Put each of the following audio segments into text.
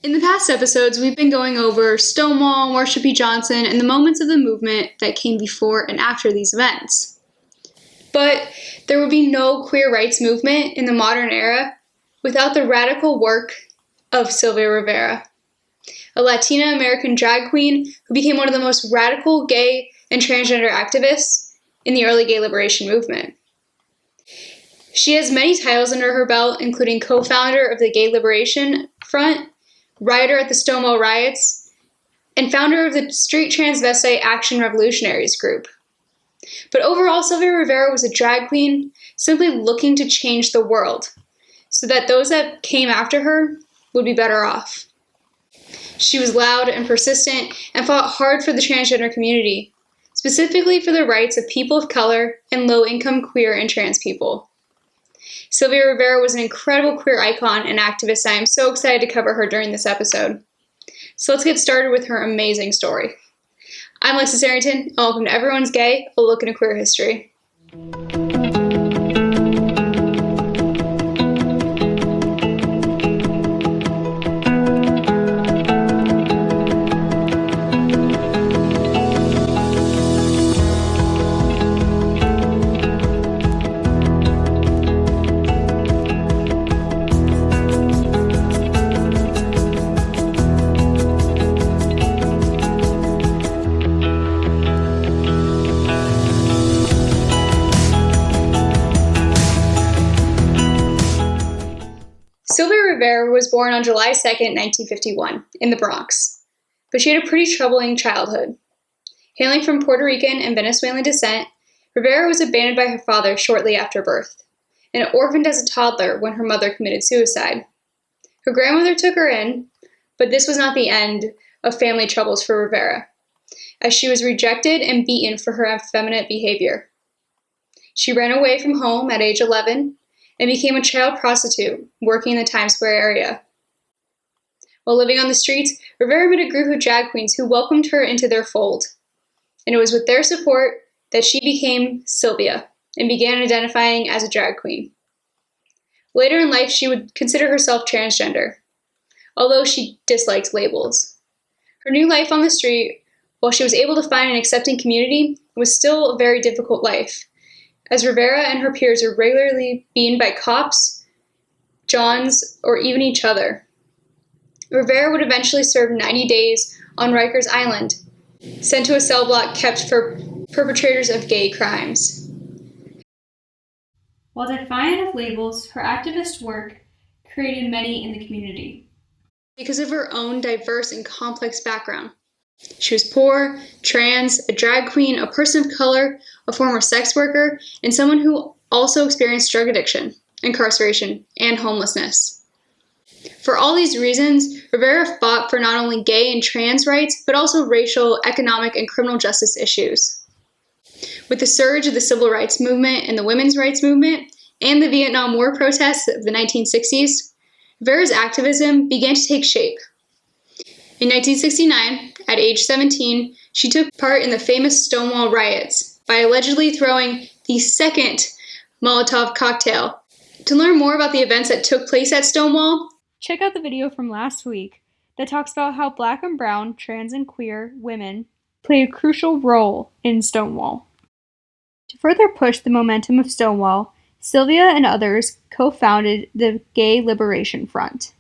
In the past episodes, we've been going over Stonewall, Marsha P. Johnson, and the moments of the movement that came before and after these events. But there would be no queer rights movement in the modern era without the radical work of Sylvia Rivera, a Latina American drag queen who became one of the most radical gay and transgender activists in the early gay liberation movement. She has many titles under her belt, including co-founder of the Gay Liberation Front, Rioter at the Stonewall Riots, and founder of the Street Transvestite Action Revolutionaries group. But overall, Sylvia Rivera was a drag queen simply looking to change the world so that those that came after her would be better off. She was loud and persistent and fought hard for the transgender community, specifically for the rights of people of color and low-income queer and trans people. Sylvia Rivera was an incredible queer icon and activist. I am so excited to cover her during this episode. So let's get started with her amazing story. I'm Alexis Arrington, and welcome to Everyone's Gay, a look into queer history. Sylvia Rivera was born on July 2nd, 1951, in the Bronx, but she had a pretty troubling childhood. Hailing from Puerto Rican and Venezuelan descent, Rivera was abandoned by her father shortly after birth, and orphaned as a toddler when her mother committed suicide. Her grandmother took her in, but this was not the end of family troubles for Rivera, as she was rejected and beaten for her effeminate behavior. She ran away from home at age 11, and became a child prostitute working in the Times Square area. While living on the streets, Rivera met a group of drag queens who welcomed her into their fold, and it was with their support that she became Sylvia and began identifying as a drag queen. Later in life, she would consider herself transgender, although she disliked labels. Her new life on the street, while she was able to find an accepting community, was still a very difficult life, as Rivera and her peers were regularly beaten by cops, Johns, or even each other. Rivera would eventually serve 90 days on Rikers Island, sent to a cell block kept for perpetrators of gay crimes. While defiant of labels, her activist work created many in the community because of her own diverse and complex background. She was poor, trans, a drag queen, a person of color, a former sex worker, and someone who also experienced drug addiction, incarceration, and homelessness. For all these reasons, Rivera fought for not only gay and trans rights, but also racial, economic, and criminal justice issues. With the surge of the civil rights movement and the women's rights movement, and the Vietnam War protests of the 1960s, Rivera's activism began to take shape. In 1969, at age 17, she took part in the famous Stonewall Riots by allegedly throwing the second Molotov cocktail. To learn more about the events that took place at Stonewall, check out the video from last week that talks about how Black and brown, trans and queer women played a crucial role in Stonewall. To further push the momentum of Stonewall, Sylvia and others co-founded the Gay Liberation Front.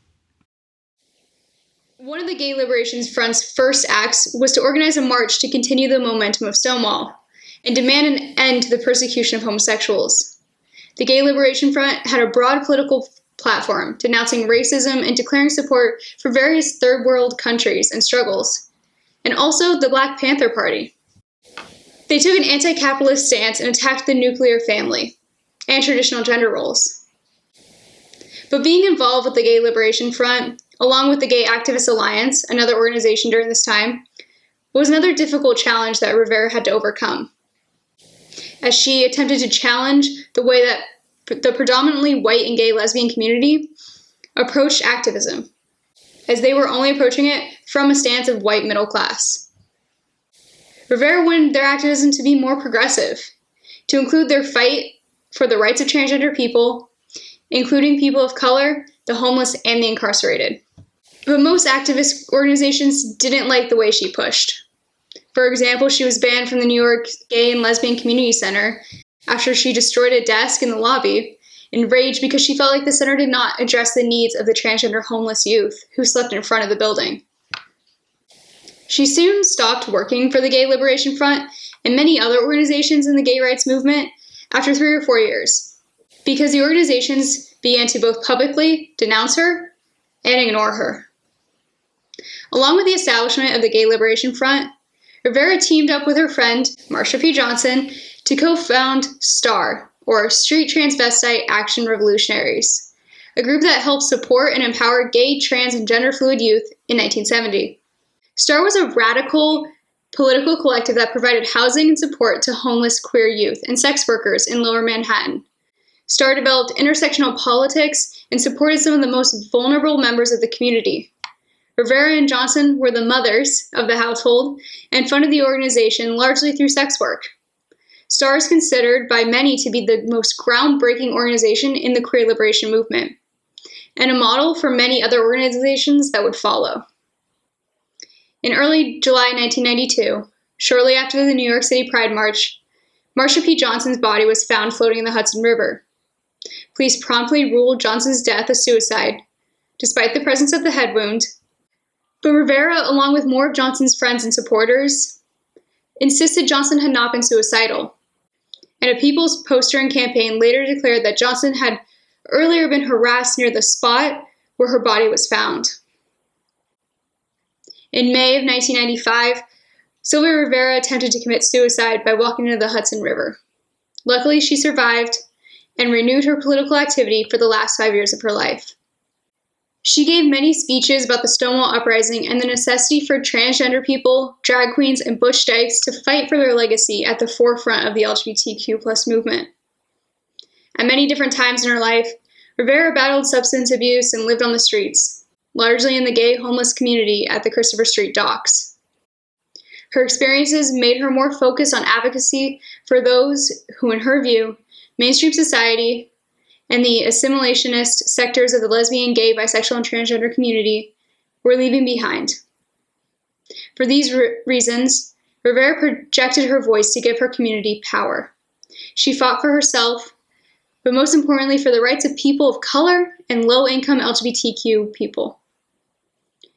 One of the Gay Liberation Front's first acts was to organize a march to continue the momentum of Stonewall and demand an end to the persecution of homosexuals. The Gay Liberation Front had a broad political platform denouncing racism and declaring support for various third world countries and struggles, and also the Black Panther Party. They took an anti-capitalist stance and attacked the nuclear family and traditional gender roles. But being involved with the Gay Liberation Front, along with the Gay Activist Alliance, another organization during this time, was another difficult challenge that Rivera had to overcome, as she attempted to challenge the way that the predominantly white and gay lesbian community approached activism, as they were only approaching it from a stance of white middle class. Rivera wanted their activism to be more progressive, to include their fight for the rights of transgender people, including people of color, the homeless, and the incarcerated. But most activist organizations didn't like the way she pushed. For example, she was banned from the New York Gay and Lesbian Community Center after she destroyed a desk in the lobby, enraged because she felt like the center did not address the needs of the transgender homeless youth who slept in front of the building. She soon stopped working for the Gay Liberation Front and many other organizations in the gay rights movement after 3 or 4 years, because the organizations began to both publicly denounce her and ignore her. Along with the establishment of the Gay Liberation Front, Rivera teamed up with her friend, Marsha P. Johnson, to co-found STAR, or Street Transvestite Action Revolutionaries, a group that helped support and empower gay, trans, and gender-fluid youth in 1970. STAR was a radical political collective that provided housing and support to homeless queer youth and sex workers in Lower Manhattan. STAR developed intersectional politics and supported some of the most vulnerable members of the community. Rivera and Johnson were the mothers of the household and funded the organization largely through sex work. STAR is considered by many to be the most groundbreaking organization in the queer liberation movement, and a model for many other organizations that would follow. In early July 1992, shortly after the New York City Pride March, Marsha P. Johnson's body was found floating in the Hudson River. Police promptly ruled Johnson's death a suicide, despite the presence of the head wound. But Rivera, along with more of Johnson's friends and supporters, insisted Johnson had not been suicidal, and a People's Postering campaign later declared that Johnson had earlier been harassed near the spot where her body was found. In May of 1995, Sylvia Rivera attempted to commit suicide by walking into the Hudson River. Luckily, she survived and renewed her political activity for the last 5 years of her life. She gave many speeches about the Stonewall Uprising and the necessity for transgender people, drag queens, and Butch Dykes to fight for their legacy at the forefront of the LGBTQ+ movement. At many different times in her life, Rivera battled substance abuse and lived on the streets, largely in the gay homeless community at the Christopher Street docks. Her experiences made her more focused on advocacy for those who, in her view, mainstream society and the assimilationist sectors of the lesbian, gay, bisexual, and transgender community were leaving behind. For these reasons, Rivera projected her voice to give her community power. She fought for herself, but most importantly for the rights of people of color and low-income LGBTQ people.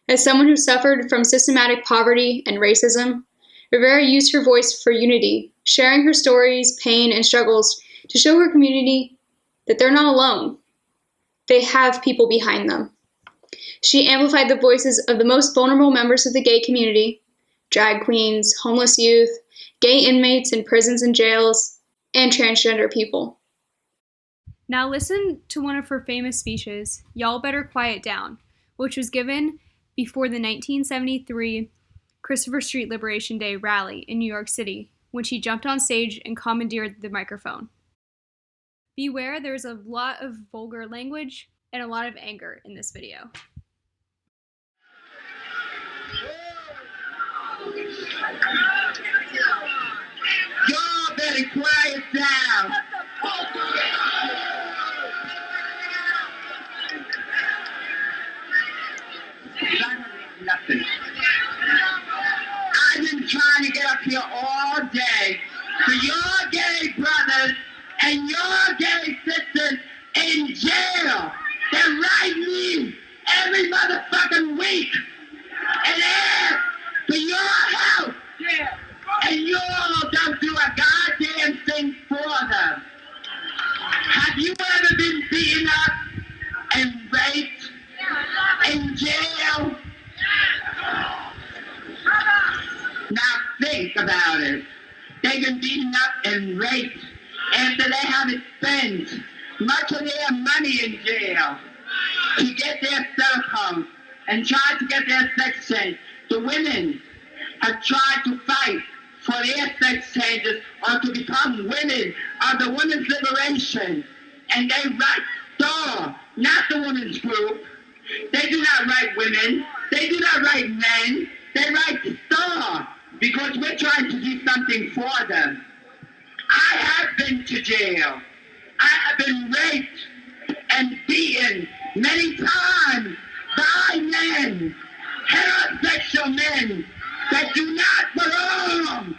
As someone who suffered from systematic poverty and racism, Rivera used her voice for unity, sharing her stories, pain, and struggles to show her community that they're not alone. They have people behind them. She amplified the voices of the most vulnerable members of the gay community, drag queens, homeless youth, gay inmates in prisons and jails, and transgender people. Now listen to one of her famous speeches, "Y'all Better Quiet Down," which was given before the 1973 Christopher Street Liberation Day rally in New York City, when she jumped on stage and commandeered the microphone. Beware, there's a lot of vulgar language and a lot of anger in this video. Y'all better quiet down. Nothing. I've been trying to get up here all day for your gay brothers and your gay sisters in jail. They write me every motherfucking week and ask for your help. Yeah. And you all don't do a goddamn thing for them. Have you ever been beaten up and raped in jail? Now think about it. They've been beaten up and raped after they haven't spent much of their money in jail to get their cell phones and tried to get their sex change. The women have tried to fight for their sex changes or to become women of the women's liberation. And they write STAR, not the women's group. They do not write women. They do not write men. They write STAR because we're trying to do something for them. I have been to jail. I have been raped and beaten many times by men men, heterosexual men, that do not belong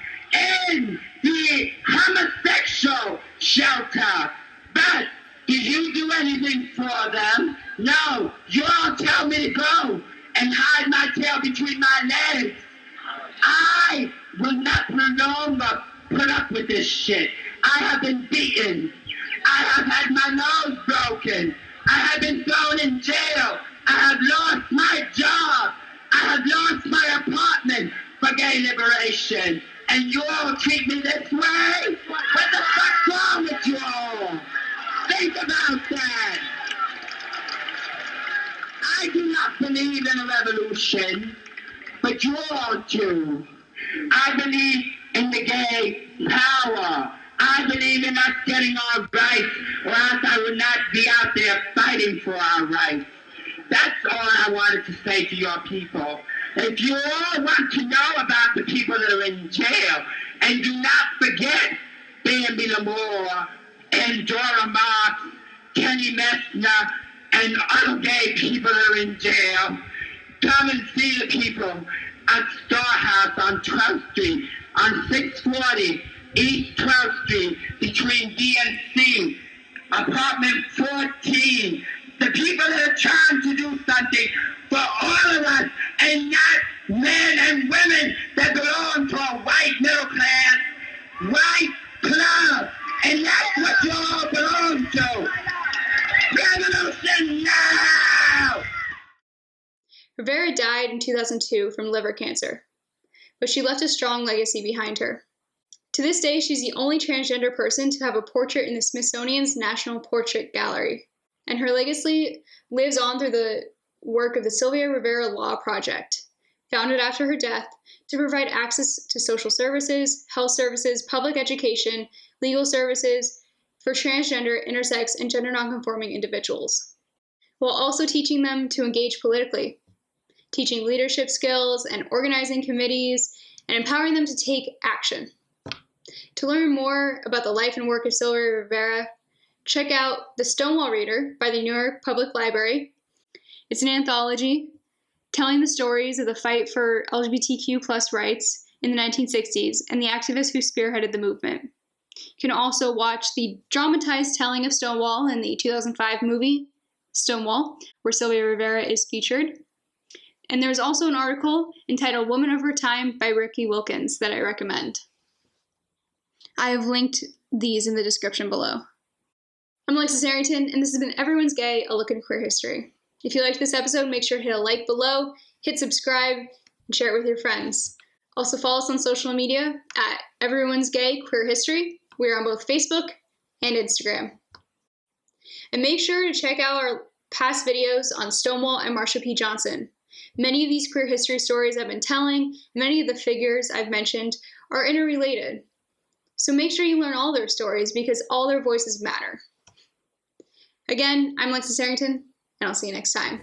in the homosexual shelter. But did you do anything for them? No. You all tell me to go and hide my tail between my legs. I will not no longer put up with this shit. I have been beaten. I have had my nose broken. I have been thrown in jail. I have lost my job. I have lost my apartment for gay liberation. And you all treat me this way? What the fuck's wrong with you all? Think about that. I do not believe in a revolution, but you all do. I believe in the gay power. I believe in us getting our rights, or else I would not be out there fighting for our rights. That's all I wanted to say to your people. If you all want to know about the people that are in jail, and do not forget Bambi Lamore and Dora Marks, Kenny Messner, and other gay people that are in jail, come and see the people at Storehouse on 12th Street, on 640 East 12th Street, between D and C, apartment 14. The people that are trying to do something for all of us, and not men and women that belong to a white middle class, white club. And that's what you all belong to. Revolution now! Rivera died in 2002 from liver cancer, but she left a strong legacy behind her. To this day, she's the only transgender person to have a portrait in the Smithsonian's National Portrait Gallery, and her legacy lives on through the work of the Sylvia Rivera Law Project, founded after her death to provide access to social services, health services, public education, legal services for transgender, intersex, and gender nonconforming individuals, while also teaching them to engage politically, teaching leadership skills and organizing committees, and empowering them to take action. To learn more about the life and work of Sylvia Rivera, check out The Stonewall Riots by the New York Public Library. It's an anthology telling the stories of the fight for LGBTQ+ rights in the 1960s and the activists who spearheaded the movement. You can also watch the dramatized telling of Stonewall in the 2005 movie Stonewall, where Sylvia Rivera is featured. And there's also an article entitled Woman of Her Time by Ricky Wilkins that I recommend. I have linked these in the description below. I'm Alexis Arrington, and this has been Everyone's Gay, a look into queer history. If you liked this episode, make sure to hit a like below, hit subscribe, and share it with your friends. Also follow us on social media at Everyone's Gay Queer History. We're on both Facebook and Instagram. And make sure to check out our past videos on Stonewall and Marsha P. Johnson. Many of these queer history stories I've been telling, many of the figures I've mentioned are interrelated. So make sure you learn all their stories because all their voices matter. Again, I'm Alexis Arrington, and I'll see you next time.